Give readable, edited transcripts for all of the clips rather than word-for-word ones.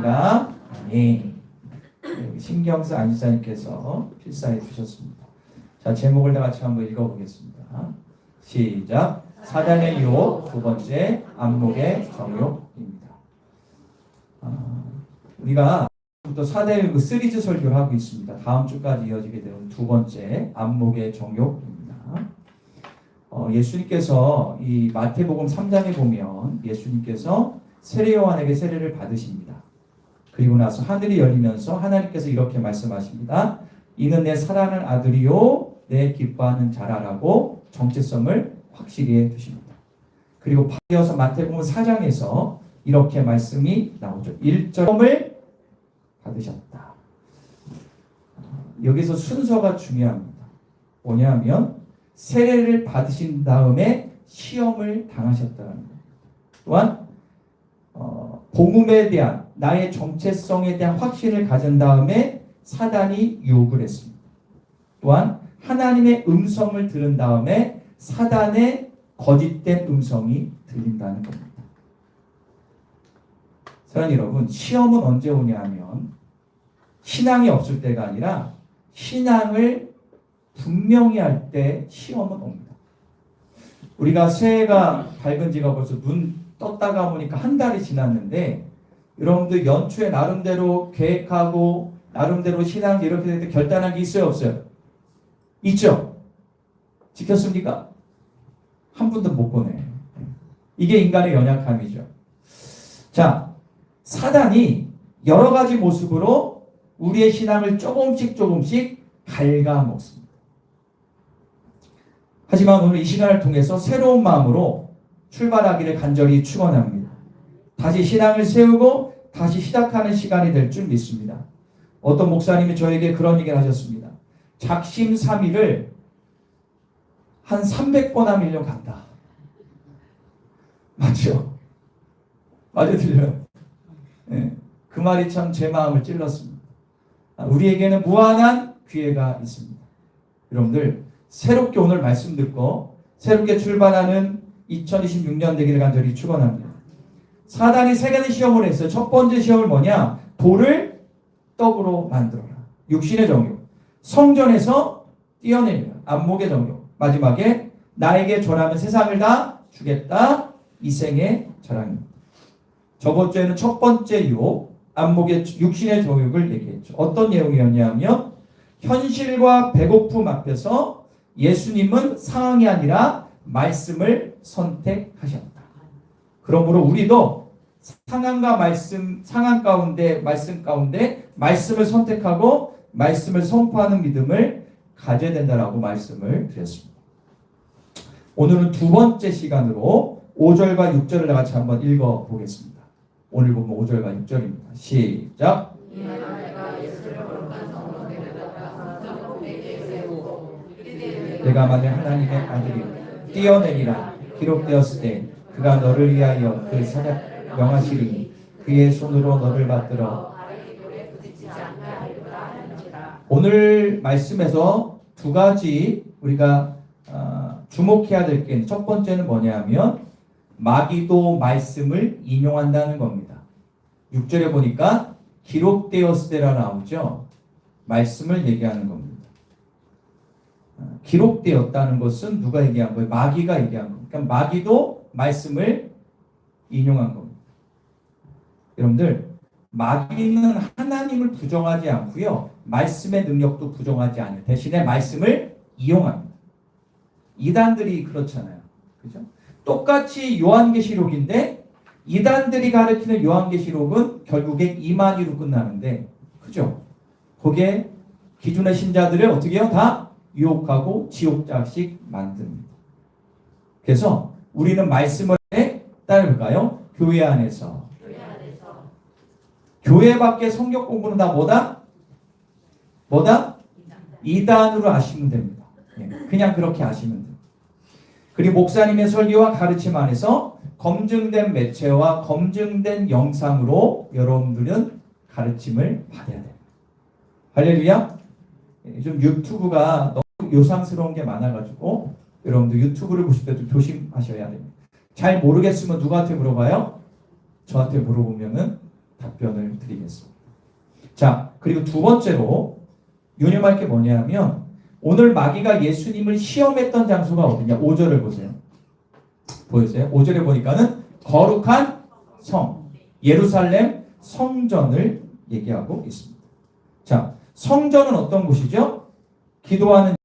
아니, 신경수 안지사님께서 필사해 주셨습니다. 자, 제목을 다 같이 한번 읽어보겠습니다. 시작. 사단의 유혹, 두 번째 안목의 정욕입니다. 우리가 또 사단의 유혹 시리즈 설교를 하고 있습니다. 다음 주까지 이어지게 되는 두 번째 안목의 정욕입니다. 예수님께서 이 마태복음 3장에 보면 예수님께서 세례 요한에게 세례를 받으십니다. 그리고 나서 하늘이 열리면서 하나님께서 이렇게 말씀하십니다. 이는 내 사랑하는 아들이요 내 기뻐하는 자라라고 정체성을 확실히 해주십니다. 그리고 이어서 마태복음 4장에서 이렇게 말씀이 나오죠. 1점을 받으셨다. 여기서 순서가 중요합니다. 뭐냐면 세례를 받으신 다음에 시험을 당하셨다는 겁니다. 또한 복음에 대한 나의 정체성에 대한 확신을 가진 다음에 사단이 유혹을 했습니다. 또한 하나님의 음성을 들은 다음에 사단의 거짓된 음성이 들린다는 겁니다. 사랑하는 여러분, 시험은 언제 오냐면 신앙이 없을 때가 아니라 신앙을 분명히 할 때 시험은 옵니다. 우리가 새해가 밝은 지가 벌써 눈 떴다가 보니까 한 달이 지났는데 여러분들 연초에 나름대로 계획하고 나름대로 신앙 이렇게 될 때 결단한 게 있어요, 없어요? 있죠? 지켰습니까? 한 분도 못 보네. 이게 인간의 연약함이죠. 자, 사단이 여러 가지 모습으로 우리의 신앙을 조금씩 갉아먹습니다. 하지만 오늘 이 시간을 통해서 새로운 마음으로 출발하기를 간절히 축원합니다. 다시 신앙을 세우고 다시 시작하는 시간이 될 줄 믿습니다. 어떤 목사님이 저에게 그런 얘기를 하셨습니다. 작심삼일을 한 300번 하면 간다. 맞죠? 맞아 들려요? 네, 그 말이 참 제 마음을 찔렀습니다. 우리에게는 무한한 기회가 있습니다. 여러분들 새롭게 오늘 말씀 듣고 새롭게 출발하는 2026년 되기를 간절히 축원합니다. 사단이 세 가지 시험을 했어요. 첫 번째 시험을 뭐냐? 돌을 떡으로 만들어라. 육신의 정욕. 성전에서 띄어내리라. 안목의 정욕. 마지막에 나에게 전하면 세상을 다 주겠다. 이생의 자랑입니다. 저번 주에는 첫 번째 유혹, 안목의 육신의 정욕을 얘기했죠. 어떤 내용이었냐면 현실과 배고픔 앞에서 예수님은 상황이 아니라 말씀을 선택하셨다. 그러므로 우리도 상황 가운데 말씀 가운데 말씀을 선택하고 말씀을 선포하는 믿음을 가져야 된다라고 말씀을 드렸습니다. 오늘은 두 번째 시간으로 5절과 6절을 같이 한번 읽어보겠습니다. 오늘 보면 5절과 6절입니다. 시작. 내가 만일 하나님의 아들이 뛰어내리라 기록되었을 때 그가 너를 위하여 그 사역 명하시리니 그의 손으로 너를 받들어. 오늘 말씀에서 두 가지 우리가 주목해야 될 게 첫 번째는 뭐냐면 마귀도 말씀을 인용한다는 겁니다. 6절에 보니까 기록되었을 때라 나오죠. 말씀을 얘기하는 겁니다. 기록되었다는 것은 누가 얘기한 거예요? 마귀가 얘기한 겁니다. 그러니까 마귀도 말씀을 인용한 겁니다. 여러분들, 마귀는 하나님을 부정하지 않고요. 말씀의 능력도 부정하지 않아요. 대신에 말씀을 이용합니다. 이단들이 그렇잖아요. 그죠? 똑같이 요한계시록인데 이단들이 가르치는 요한계시록은 결국에 이만희로 끝나는데 그죠? 거기에 기존의 신자들을 어떻게 해요? 다 유혹하고 지옥자식 만듭니다. 그래서 우리는 말씀을 따를까요? 교회 안에서. 교회 밖에 성경 공부는 다 뭐다? 이단으로 아시면 됩니다. 그냥 그렇게 아시면 됩니다. 그리고 목사님의 설교와 가르침 안에서 검증된 매체와 검증된 영상으로 여러분들은 가르침을 받아야 됩니다. 할렐루야. 요즘 유튜브가 너무 요상스러운 게 많아가지고 여러분들 유튜브를 보실 때 좀 조심하셔야 됩니다. 잘 모르겠으면 누구한테 물어봐요? 저한테 물어보면은 답변을 드리겠습니다. 자, 그리고 두 번째로 유념할 게 뭐냐면 오늘 마귀가 예수님을 시험했던 장소가 어디냐? 5절을 보세요. 보이세요? 5절에 보니까는 거룩한 성, 예루살렘 성전을 얘기하고 있습니다. 자, 성전은 어떤 곳이죠? 기도하는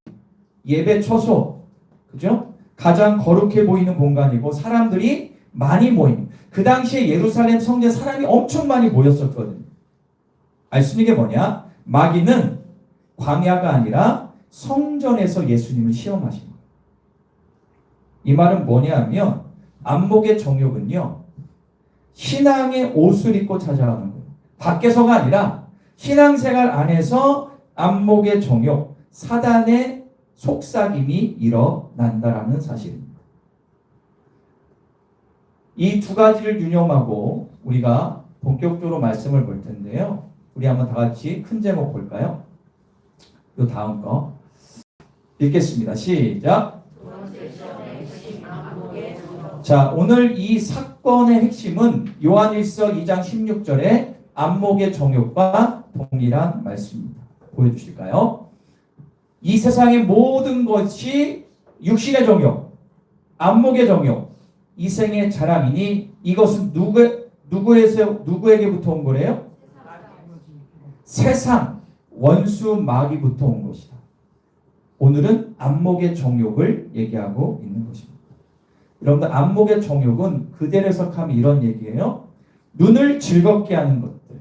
예배 처소, 그죠? 가장 거룩해 보이는 공간이고 사람들이 많이 모임. 그 당시에 예루살렘 성전 사람이 엄청 많이 모였었거든요. 알 수 있는 게 뭐냐? 마귀는 광야가 아니라 성전에서 예수님을 시험하신 거예요. 이 말은 뭐냐면 안목의 정욕은요, 신앙의 옷을 입고 찾아가는 거예요. 밖에서가 아니라 신앙생활 안에서 안목의 정욕, 사단의 속삭임이 일어난다라는 사실입니다. 이 두 가지를 유념하고 우리가 본격적으로 말씀을 볼 텐데요. 우리 한번 다 같이 큰 제목 볼까요? 요 다음 거 읽겠습니다. 시작. 자, 오늘 이 사건의 핵심은 요한일서 2장 16절에 안목의 정욕과 동일한 말씀입니다. 보여주실까요? 이 세상의 모든 것이 육신의 정욕, 안목의 정욕, 이생의 자랑이니 이것은 누구에게부터 온 거래요? 세상, 원수 마귀부터 온 것이다. 오늘은 안목의 정욕을 얘기하고 있는 것입니다. 여러분들, 안목의 정욕은 그대로 해석하면 이런 얘기예요. 눈을 즐겁게 하는 것들,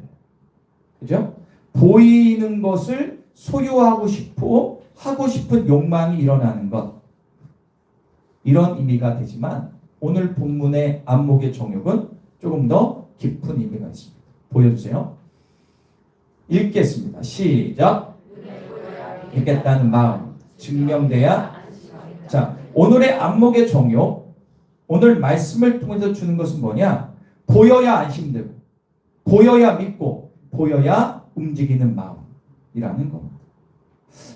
그죠? 보이는 것을 소유하고 싶고 하고 싶은 욕망이 일어나는 것, 이런 의미가 되지만 오늘 본문의 안목의 정욕은 조금 더 깊은 의미가 있습니다. 보여주세요. 읽겠습니다. 시작. 읽겠다는 마음 증명돼야. 자, 오늘의 안목의 정욕, 오늘 말씀을 통해서 주는 것은 뭐냐? 보여야 안심되고, 보여야 믿고, 보여야 움직이는 마음이라는 겁니다.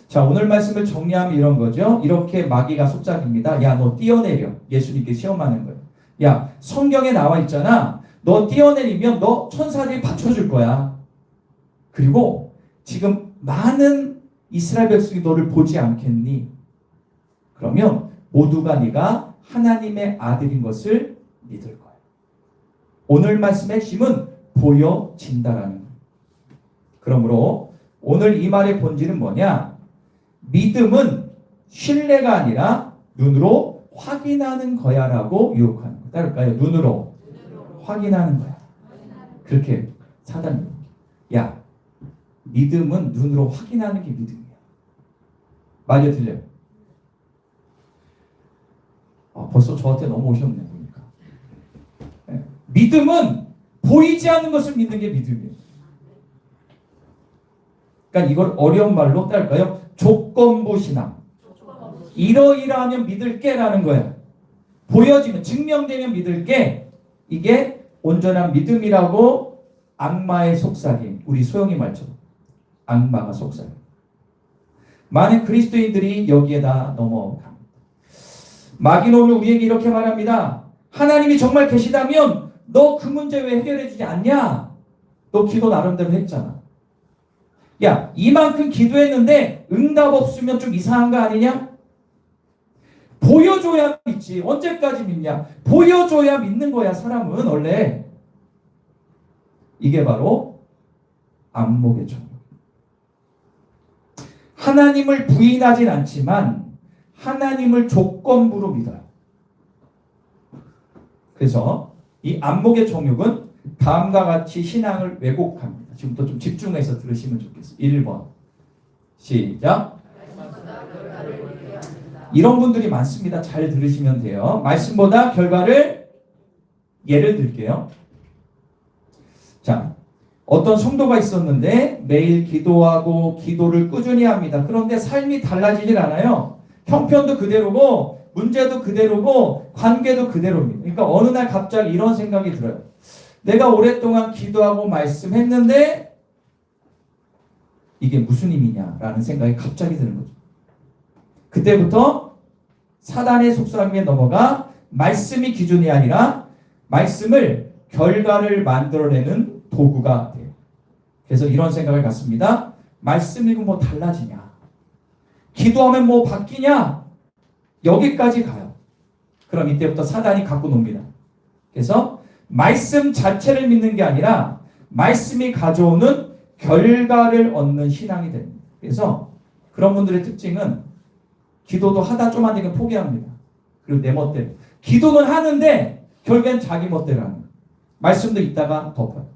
자, 오늘 말씀을 정리하면 이런 거죠. 이렇게 마귀가 속삭입니다. 야, 너 뛰어내려. 예수님께 시험하는 거예요. 야, 성경에 나와 있잖아. 너 뛰어내리면 너 천사들이 받쳐줄 거야. 그리고 지금 많은 이스라엘 백성이 너를 보지 않겠니? 그러면 모두가 네가 하나님의 아들인 것을 믿을 거야. 오늘 말씀의 핵심은 보여진다라는 거예요. 그러므로 오늘 이 말의 본질은 뭐냐? 믿음은 신뢰가 아니라 눈으로 확인하는 거야라고 유혹하는 거. 따를까요? 눈으로 확인하는 거야. 그렇게 사단이. 야, 믿음은 눈으로 확인하는 게 믿음이야. 맞아, 들려요? 벌써 저한테 넘어오셨네, 보니까. 네. 믿음은 보이지 않는 것을 믿는 게 믿음이에요. 그러니까 이걸 어려운 말로 따를까요? 조건부 신앙. 이러이러하면 믿을게라는 거예요. 보여지면, 증명되면 믿을게. 이게 온전한 믿음이라고. 악마의 속삭임, 우리 소영이 말처럼 악마가 속삭임. 많은 그리스도인들이 여기에다 넘어갑니다. 마귀는 오늘 우리에게 이렇게 말합니다. 하나님이 정말 계시다면 너 그 문제 왜 해결해 주지 않냐? 너 기도 나름대로 했잖아. 야, 이만큼 기도했는데 응답 없으면 좀 이상한 거 아니냐? 보여줘야 믿지. 언제까지 믿냐? 보여줘야 믿는 거야, 사람은 원래. 이게 바로 안목의 정욕. 하나님을 부인하진 않지만 하나님을 조건부로 믿어요. 그래서 이 안목의 정욕은 다음과 같이 신앙을 왜곡합니다. 지금부터 좀 집중해서 들으시면 좋겠어요. 1번 시작. 이런 분들이 많습니다. 잘 들으시면 돼요. 말씀보다 결과를 예를 들게요. 자, 어떤 성도가 있었는데 매일 기도하고 기도를 꾸준히 합니다. 그런데 삶이 달라지질 않아요. 형편도 그대로고 문제도 그대로고 관계도 그대로입니다. 그러니까 어느 날 갑자기 이런 생각이 들어요. 내가 오랫동안 기도하고 말씀했는데 이게 무슨 의미냐라는 생각이 갑자기 드는 거죠. 그때부터 사단의 속삭임에 넘어가 말씀이 기준이 아니라 말씀을 결과를 만들어내는 도구가 돼요. 그래서 이런 생각을 갖습니다. 말씀 읽으면 뭐 달라지냐? 기도하면 뭐 바뀌냐? 여기까지 가요. 그럼 이때부터 사단이 갖고 놉니다. 그래서 말씀 자체를 믿는 게 아니라 말씀이 가져오는 결과를 얻는 신앙이 됩니다. 그래서 그런 분들의 특징은 기도도 하다 좀 안 되면 포기합니다. 그리고 내 멋대로. 기도는 하는데 결국엔 자기 멋대로 하는 거예요. 말씀도 있다가 덮어요.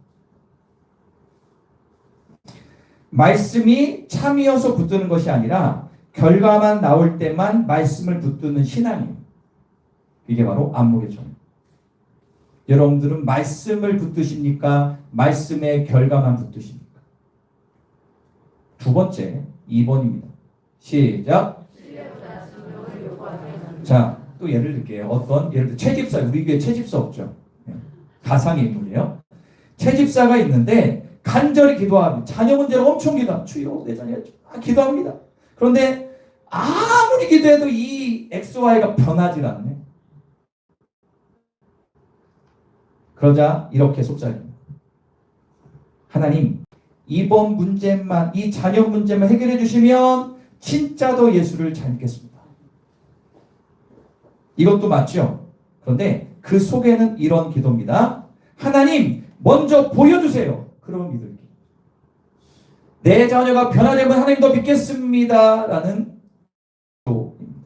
말씀이 참이어서 붙드는 것이 아니라 결과만 나올 때만 말씀을 붙드는 신앙이에요. 이게 바로 안목의 정. 여러분들은 말씀을 붙드십니까? 말씀의 결과만 붙드십니까? 두 번째, 2번입니다. 시작. 자, 또 예를 들게요. 예를 들어 채집사, 우리 교회 채집사 없죠? 가상의 인물이에요. 채집사가 있는데 간절히 기도합니다. 자녀 문제로 엄청 기도합니다. 주여 내 자녀 기도합니다. 그런데 아무리 기도해도 이 XY가 변하지 않네. 그러자 이렇게 속삭입니다. 하나님, 이번 문제만, 이 자녀 문제만 해결해 주시면 진짜도 예수를 잘 믿겠습니다. 이것도 맞죠? 그런데 그 속에는 이런 기도입니다. 하나님, 먼저 보여주세요. 그러면 믿을게요. 내 자녀가 변화되면 하나님 더 믿겠습니다. 라는 기도입니다.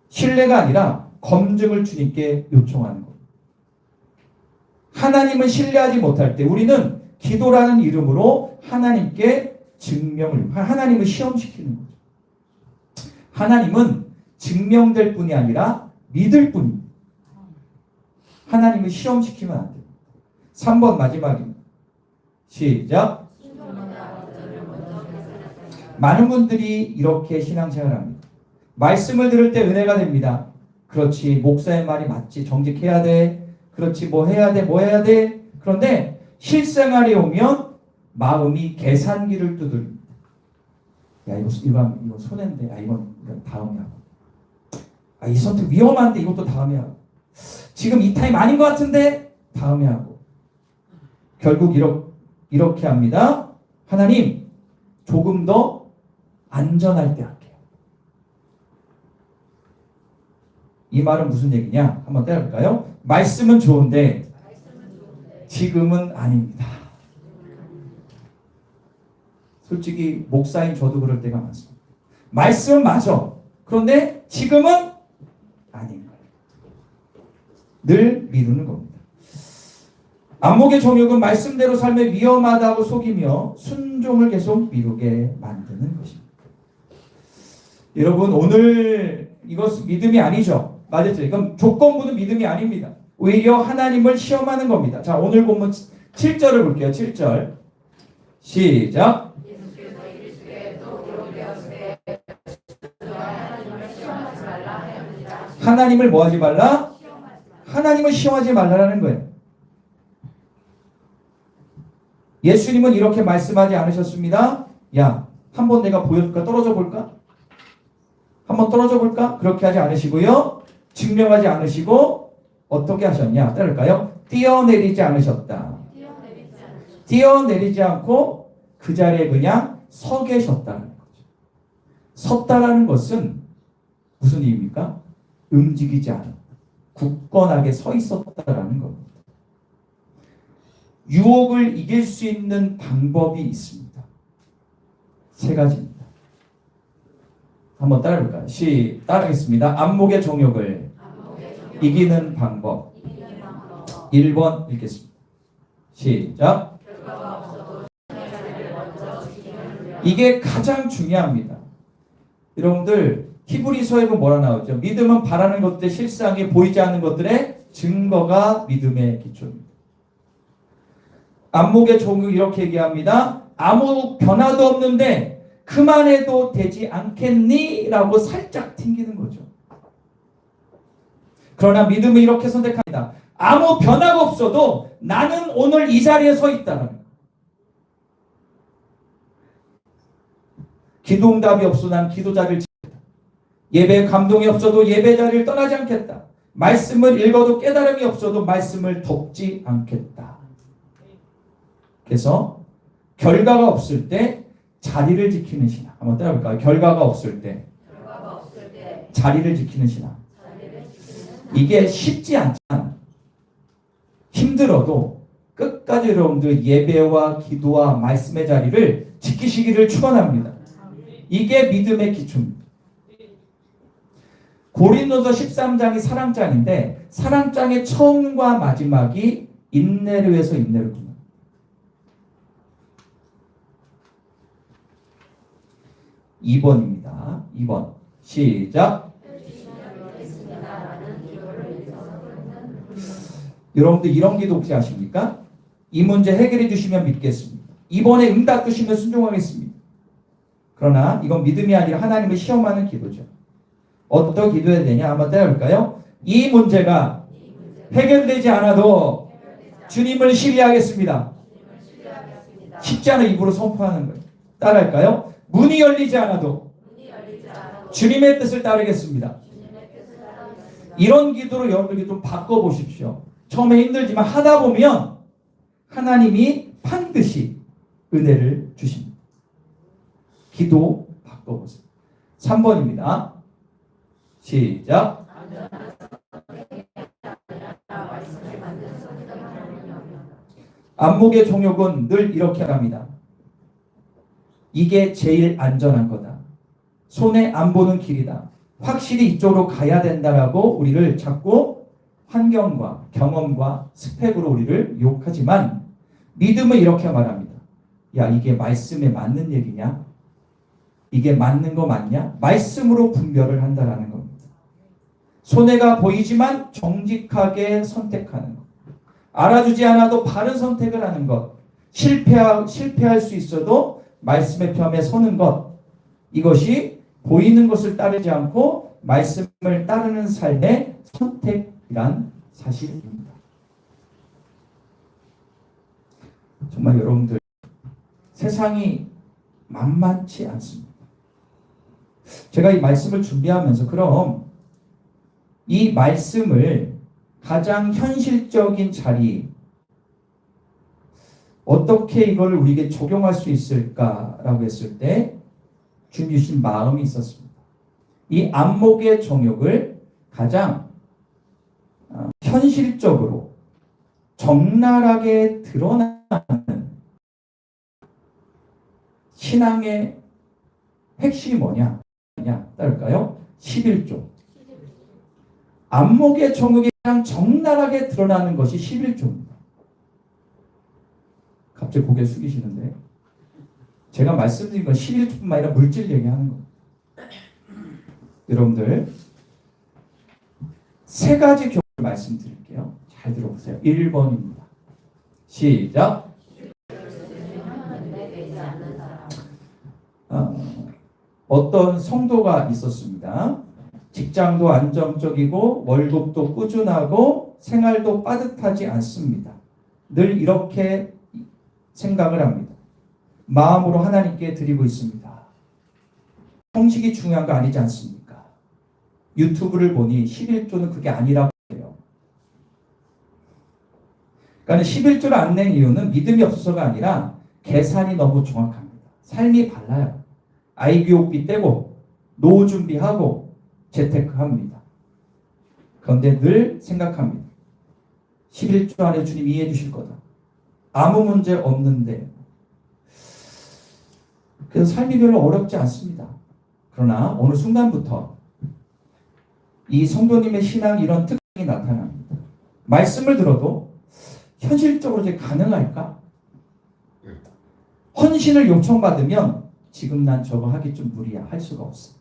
신뢰가 아니라 검증을 주님께 요청하는 겁니다. 하나님을 신뢰하지 못할 때 우리는 기도라는 이름으로 하나님께 하나님을 시험시키는 거죠. 하나님은 증명될 뿐이 아니라 믿을 뿐입니다. 하나님을 시험시키면 안 돼요. 3번 마지막입니다. 시작. 많은 분들이 이렇게 신앙생활을 합니다. 말씀을 들을 때 은혜가 됩니다. 그렇지, 목사의 말이 맞지, 정직해야 돼. 그렇지, 뭐 해야 돼, 뭐 해야 돼. 그런데 실생활에 오면 마음이 계산기를 두드립니다. 야, 이건 손해인데, 이건 다음에 하고. 이 선택 위험한데 이것도 다음에 하고. 지금 이 타임 아닌 것 같은데 다음에 하고. 결국 이렇게 합니다. 하나님, 조금 더 안전할 때 할게요. 이 말은 무슨 얘기냐? 한번 때려볼까요? 말씀은 좋은데 지금은 아닙니다. 솔직히 목사인 저도 그럴 때가 많습니다. 말씀은 맞아. 그런데 지금은 아닌 거예요. 늘 미루는 겁니다. 안목의 정욕은 말씀대로 삶에 위험하다고 속이며 순종을 계속 미루게 만드는 것입니다. 여러분, 오늘 이것은 믿음이 아니죠. 맞았죠? 이건 조건부는 믿음이 아닙니다. 오히려 하나님을 시험하는 겁니다. 자, 오늘 본문 7절을 볼게요. 7절. 시작. 하나님을 뭐 하지 말라? 하나님을 시험하지 말라라는 거예요. 예수님은 이렇게 말씀하지 않으셨습니다. 야, 한번 내가 보여줄까? 떨어져 볼까? 한번 떨어져 볼까? 그렇게 하지 않으시고요. 증명하지 않으시고 어떻게 하셨냐? 따를까요? 뛰어내리지 않으셨다. 뛰어내리지 않고 그 자리에 그냥 서 계셨다는 거죠. 섰다라는 것은 무슨 의미입니까? 움직이지 않았다. 굳건하게 서 있었다라는 겁니다. 유혹을 이길 수 있는 방법이 있습니다. 3가지입니다. 한번 따라해볼까요? 따라하겠습니다. 안목의 정욕을 이기는 방법. 1번 읽겠습니다. 시작. 이게 가장 중요합니다. 여러분들 히브리서에 보면 뭐라 나오죠? 믿음은 바라는 것들, 실상이 보이지 않는 것들의 증거가 믿음의 기초입니다. 안목의 정욕 이렇게 얘기합니다. 아무 변화도 없는데 그만해도 되지 않겠니? 라고 살짝 튕기는 거죠. 그러나 믿음은 이렇게 선택합니다. 아무 변화가 없어도 나는 오늘 이 자리에 서 있다는 거예요. 기도응답이 없어 난 기도 자리를 지켰다. 예배 감동이 없어도 예배 자리를 떠나지 않겠다. 말씀을 읽어도 깨달음이 없어도 말씀을 덮지 않겠다. 그래서 결과가 없을 때 자리를 지키는 신앙. 한번 따라볼까요? 결과가 없을 때 자리를 지키는 신앙. 이게 쉽지 않지만 힘들어도 끝까지 여러분들 예배와 기도와 말씀의 자리를 지키시기를 축원합니다. 이게 믿음의 기초입니다. 고린도서 13장이 사랑장인데 사랑장의 처음과 마지막이 인내를 위해서 인내를 구는 2번입니다. 2번 시작. 여러분들 이런 기도 혹시 아십니까? 이 문제 해결해 주시면 믿겠습니다. 이번에 응답 주시면 순종하겠습니다. 그러나 이건 믿음이 아니라 하나님을 시험하는 기도죠. 어떻게 기도해야 되냐? 한번 따라볼까요? 이 문제가 해결되지 않아도 주님을 신뢰하겠습니다. 쉽지 않은 입으로 선포하는 거예요. 따라할까요? 문이 열리지 않아도 주님의 뜻을 따르겠습니다. 이런 기도로 여러분들이 좀 바꿔보십시오. 처음에 힘들지만 하다 보면 하나님이 반드시 은혜를 주십니다. 기도 바꿔보세요. 3번입니다. 시작. 안목의 정욕은 늘 이렇게 합니다. 이게 제일 안전한 거다. 손에 안 보는 길이다. 확실히 이쪽으로 가야 된다라고 우리를 자꾸 환경과 경험과 스펙으로 우리를 유혹하지만 믿음은 이렇게 말합니다. 야, 이게 말씀에 맞는 얘기냐? 이게 맞는 거 맞냐? 말씀으로 분별을 한다라는 겁니다. 손해가 보이지만 정직하게 선택하는 것. 알아주지 않아도 바른 선택을 하는 것. 실패할 수 있어도 말씀의 편에 서는 것. 이것이 보이는 것을 따르지 않고 말씀을 따르는 삶의 선택이란 사실입니다. 정말 여러분들 세상이 만만치 않습니다. 제가 이 말씀을 준비하면서 그럼 이 말씀을 가장 현실적인 자리 어떻게 이걸 우리에게 적용할 수 있을까라고 했을 때 주님 주신 마음이 있었습니다. 이 안목의 정욕을 가장 현실적으로 적나라하게 드러나는 신앙의 핵심이 뭐냐? 따를까요? 11조. 안목의 정욕이 가장 적나라하게 드러나는 것이 11조입니다. 갑자기 고개 숙이시는데 제가 말씀드린 건 11조뿐만 아니라 물질 얘기하는 겁니다. 여러분들 세 가지 교훈을 말씀드릴게요. 잘 들어보세요. 1번입니다. 시작. 어떤 성도가 있었습니다. 직장도 안정적이고 월급도 꾸준하고 생활도 빠듯하지 않습니다. 늘 이렇게 생각을 합니다. 마음으로 하나님께 드리고 있습니다. 형식이 중요한 거 아니지 않습니까? 유튜브를 보니 11조는 그게 아니라고 해요. 그러니까 11조를 안 낸 이유는 믿음이 없어서가 아니라 계산이 너무 정확합니다. 삶이 발라요. 아이 교육비 떼고 노후 준비하고 재테크합니다. 그런데 늘 생각합니다. 11조 안에 주님 이해해 주실 거다. 아무 문제 없는데. 그래서 삶이 별로 어렵지 않습니다. 그러나 어느 순간부터 이 성도님의 신앙 이런 특징이 나타납니다. 말씀을 들어도 현실적으로 이제 가능할까? 헌신을 요청받으면 지금 난 저거 하기 좀 무리야. 할 수가 없어.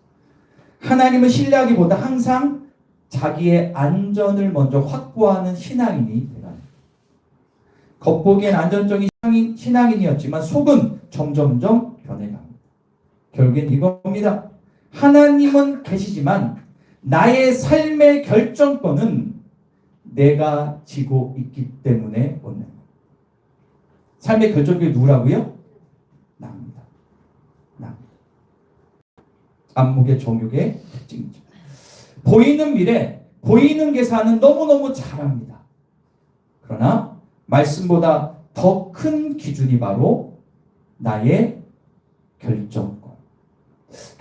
하나님을 신뢰하기보다 항상 자기의 안전을 먼저 확보하는 신앙인이 되라. 겉보기엔 안전적인 신앙인이었지만 속은 점점점 변해갑니다. 결국엔 이겁니다. 하나님은 계시지만 나의 삶의 결정권은 내가 지고 있기 때문에 얻는 거예요. 삶의 결정권이 누구라고요? 나입니다. 나. 안목의 정욕의 특징이죠. 보이는 미래, 보이는 계산은 너무너무 잘합니다. 그러나 말씀보다 더 큰 기준이 바로 나의 결정권.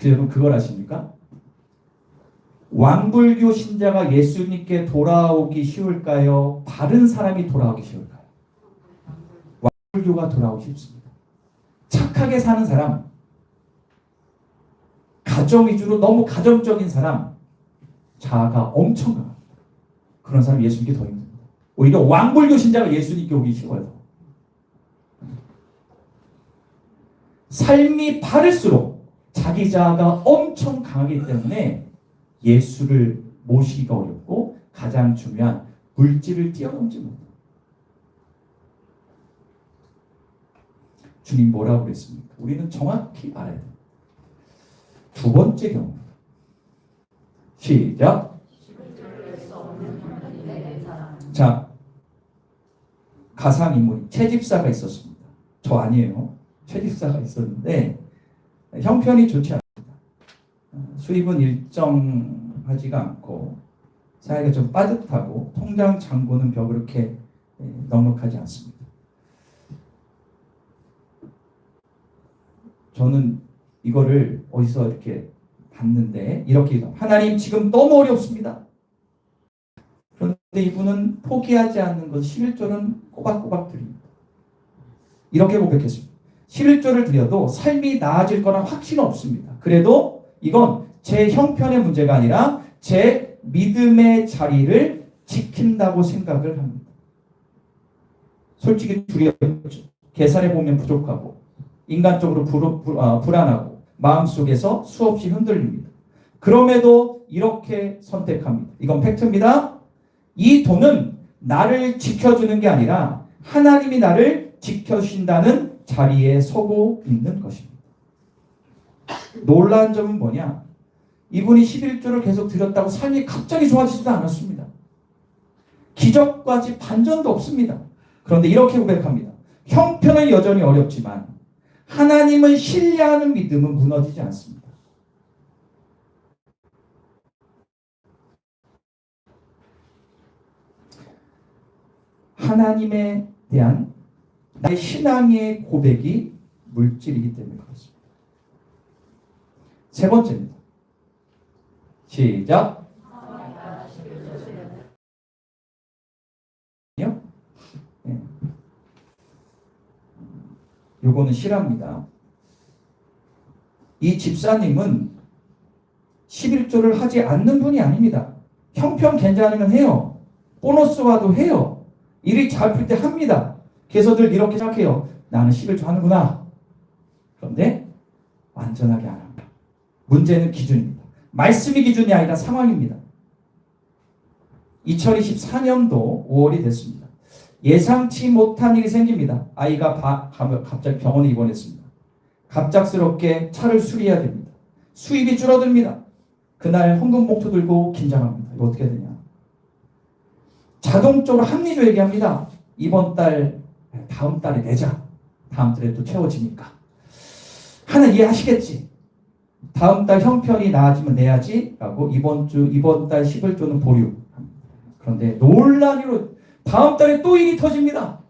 여러분 그걸 아십니까? 왕불교 신자가 예수님께 돌아오기 쉬울까요? 바른 사람이 돌아오기 쉬울까요? 왕불교가 돌아오기 쉽습니다. 착하게 사는 사람, 가정 위주로 너무 가정적인 사람, 자아가 엄청 강합니다. 그런 사람 예수님께 더 힘듭니다. 오히려 왕불교 신자가 예수님께 오기 쉬워요. 삶이 바를수록 자기 자아가 엄청 강하기 때문에 예수를 모시기가 어렵고 가장 중요한 물질을 뛰어넘지 못해요. 주님 뭐라고 그랬습니까? 우리는 정확히 알아야 돼요. 두 번째 경우. 시작. 자, 가상인물이 채집사가 있었습니다. 저 아니에요. 채집사가 있었는데 형편이 좋지 않습니다. 수입은 일정하지가 않고 사회가 좀 빠듯하고 통장 잔고는 별 그렇게 넉넉하지 않습니다. 저는 이거를 어디서 이렇게 봤는데 이렇게 하나님 지금 너무 어렵습니다. 그런데 이분은 포기하지 않는 것 11조는 꼬박꼬박 드립니다. 이렇게 고백했습니다. 11조를 드려도 삶이 나아질 거란 확신은 없습니다. 그래도 이건 제 형편의 문제가 아니라 제 믿음의 자리를 지킨다고 생각을 합니다. 솔직히 두려웠죠. 계산해 보면 부족하고 인간적으로 불안하고 마음속에서 수없이 흔들립니다. 그럼에도 이렇게 선택합니다. 이건 팩트입니다. 이 돈은 나를 지켜주는 게 아니라 하나님이 나를 지켜주신다는 자리에 서고 있는 것입니다. 놀라운 점은 뭐냐? 이분이 11조를 계속 드렸다고 삶이 갑자기 좋아지지도 않았습니다. 기적까지 반전도 없습니다. 그런데 이렇게 고백합니다. 형편은 여전히 어렵지만 하나님을 신뢰하는 믿음은 무너지지 않습니다. 하나님에 대한 나의 신앙의 고백이 물질이기 때문에 그렇습니다. 세 번째입니다. 시작. 네. 요거는 실화입니다. 이 집사님은 11조를 하지 않는 분이 아닙니다. 형편 괜찮으면 해요. 보너스와도 해요. 일이 잘 풀 때 합니다. 그래서 늘 이렇게 생각해요. 나는 11조 하는구나. 그런데 완전하게 안 합니다. 문제는 기준입니다. 말씀이 기준이 아니라 상황입니다. 2024년도 5월이 됐습니다. 예상치 못한 일이 생깁니다. 아이가 갑자기 병원에 입원했습니다. 갑작스럽게 차를 수리해야 됩니다. 수입이 줄어듭니다. 그날 헌금 봉투 들고 긴장합니다. 이거 어떻게 되냐. 자동적으로 합리적 얘기합니다. 이번 달, 다음 달에 내자. 다음 달에 또 채워지니까. 하나 이해하시겠지? 다음 달 형편이 나아지면 내야지. 라고 이번 달 11조는 보류. 그런데 논란으로 다음 달에 또 일이 터집니다.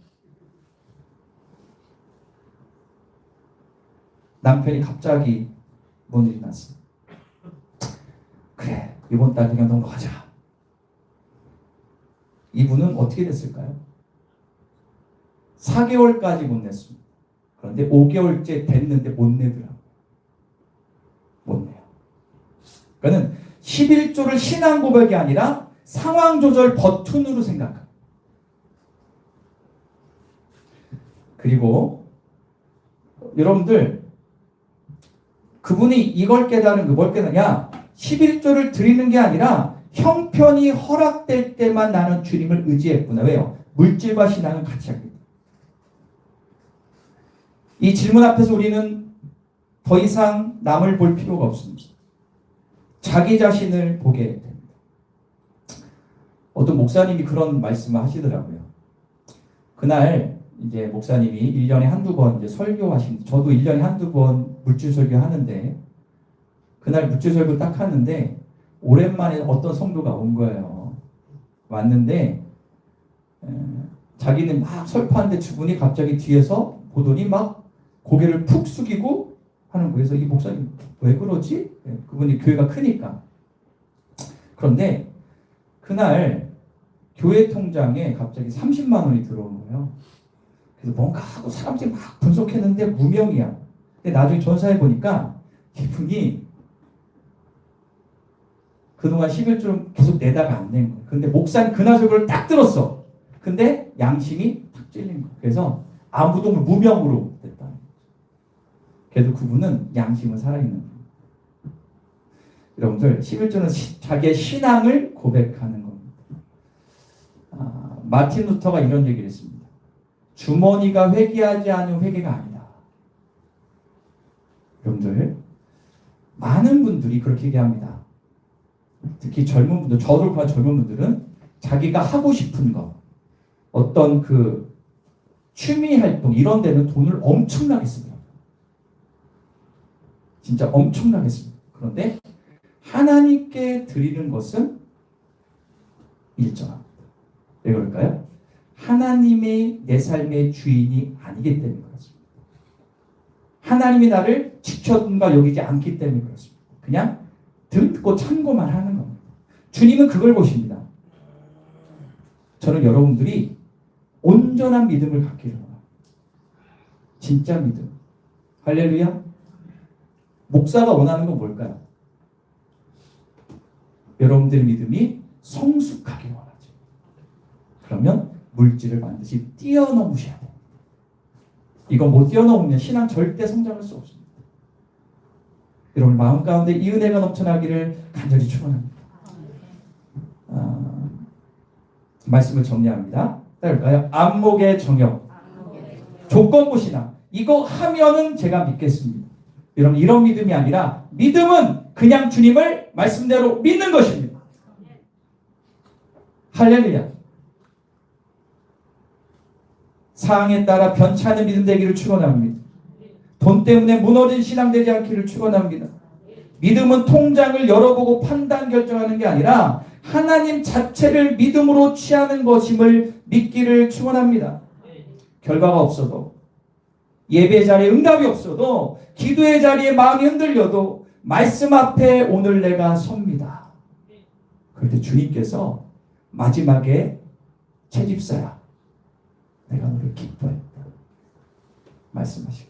남편이 갑자기 뭔 일이 났어. 그래, 이번 달 그냥 넘어가자. 이분은 어떻게 됐을까요? 4개월까지 못 냈습니다. 그런데 5개월째 됐는데 못 내더라고요. 못 내요. 그러니까 11조를 신앙 고백이 아니라 상황 조절 버튼으로 생각합니다. 그리고 여러분들 그분이 이걸 깨달은 뭘 깨달냐? 11조를 드리는 게 아니라 형편이 허락될 때만 나는 주님을 의지했구나. 왜요? 물질과 신앙은 같이 합니다. 이 질문 앞에서 우리는 더 이상 남을 볼 필요가 없습니다. 자기 자신을 보게 됩니다. 어떤 목사님이 그런 말씀을 하시더라고요. 그날 이제 목사님이 1년에 한두 번 이제 설교하신, 저도 1년에 한두 번 물질 설교 하는데, 그날 물질 설교 딱 하는데, 오랜만에 어떤 성도가 온 거예요. 왔는데, 자기는 막 설파하는데 주분이 갑자기 뒤에서 보더니 막 고개를 푹 숙이고 하는 거예요. 그래서 이 목사님 왜 그러지? 그분이 교회가 크니까. 그런데 그날 교회 통장에 갑자기 30만 원이 들어온 거예요. 그래서 뭔가 하고 사람들이 막 분석했는데 무명이야. 근데 나중에 전사해 보니까 이분이 그동안 11조를 계속 내다가 안 낸 거예요. 근데 목사님 그날 그걸 딱 들었어. 근데 양심이 탁 찔린 거예요. 그래서 아무도 무명으로 됐다. 그래도 그분은 양심은 살아있는 거예요. 여러분들 11조는 자기의 신앙을 고백하는 겁니다. 마틴 루터가 이런 얘기를 했습니다. 주머니가 회개하지 않은 회개가 아니다. 여러분들 많은 분들이 그렇게 얘기합니다. 특히 젊은 분들, 저를 포함한 젊은 분들은 자기가 하고 싶은 거, 어떤 그 취미 활동 이런 데는 돈을 엄청나게 씁니다. 진짜 엄청나게 씁니다. 그런데 하나님께 드리는 것은 일정합니다. 왜 그럴까요? 하나님의 내 삶의 주인이 아니기 때문에 그렇습니다. 하나님이 나를 지켜둔가 여기지 않기 때문에 그렇습니다. 그냥 듣고 참고만 하는 겁니다. 주님은 그걸 보십니다. 저는 여러분들이 온전한 믿음을 갖기를 원합니다. 진짜 믿음. 할렐루야. 목사가 원하는 건 뭘까요? 여러분들의 믿음이 성숙하게 원하죠. 그러면 물질을 반드시 뛰어넘으셔야 돼요. 이거 못 뛰어넘으면 신앙 절대 성장할 수 없습니다. 여러분 마음 가운데 이 은혜가 넘쳐나기를 간절히 축원합니다. 말씀을 정리합니다. 따를까요? 안목의 정욕, 조건부 신앙. 이거 하면은 제가 믿겠습니다. 여러분 이런 믿음이 아니라 믿음은 그냥 주님을 말씀대로 믿는 것입니다. 할렐루야. 상황에 따라 변치 않는 믿음 되기를 축원합니다. 돈 때문에 무너진 신앙 되지 않기를 축원합니다. 믿음은 통장을 열어보고 판단 결정하는 게 아니라 하나님 자체를 믿음으로 취하는 것임을 믿기를 축원합니다. 결과가 없어도 예배 자리에 응답이 없어도 기도의 자리에 마음이 흔들려도 말씀 앞에 오늘 내가 섭니다. 그럴 때 주님께서 마지막에 채집사야 내가 너를 기뻐했다 말씀하시고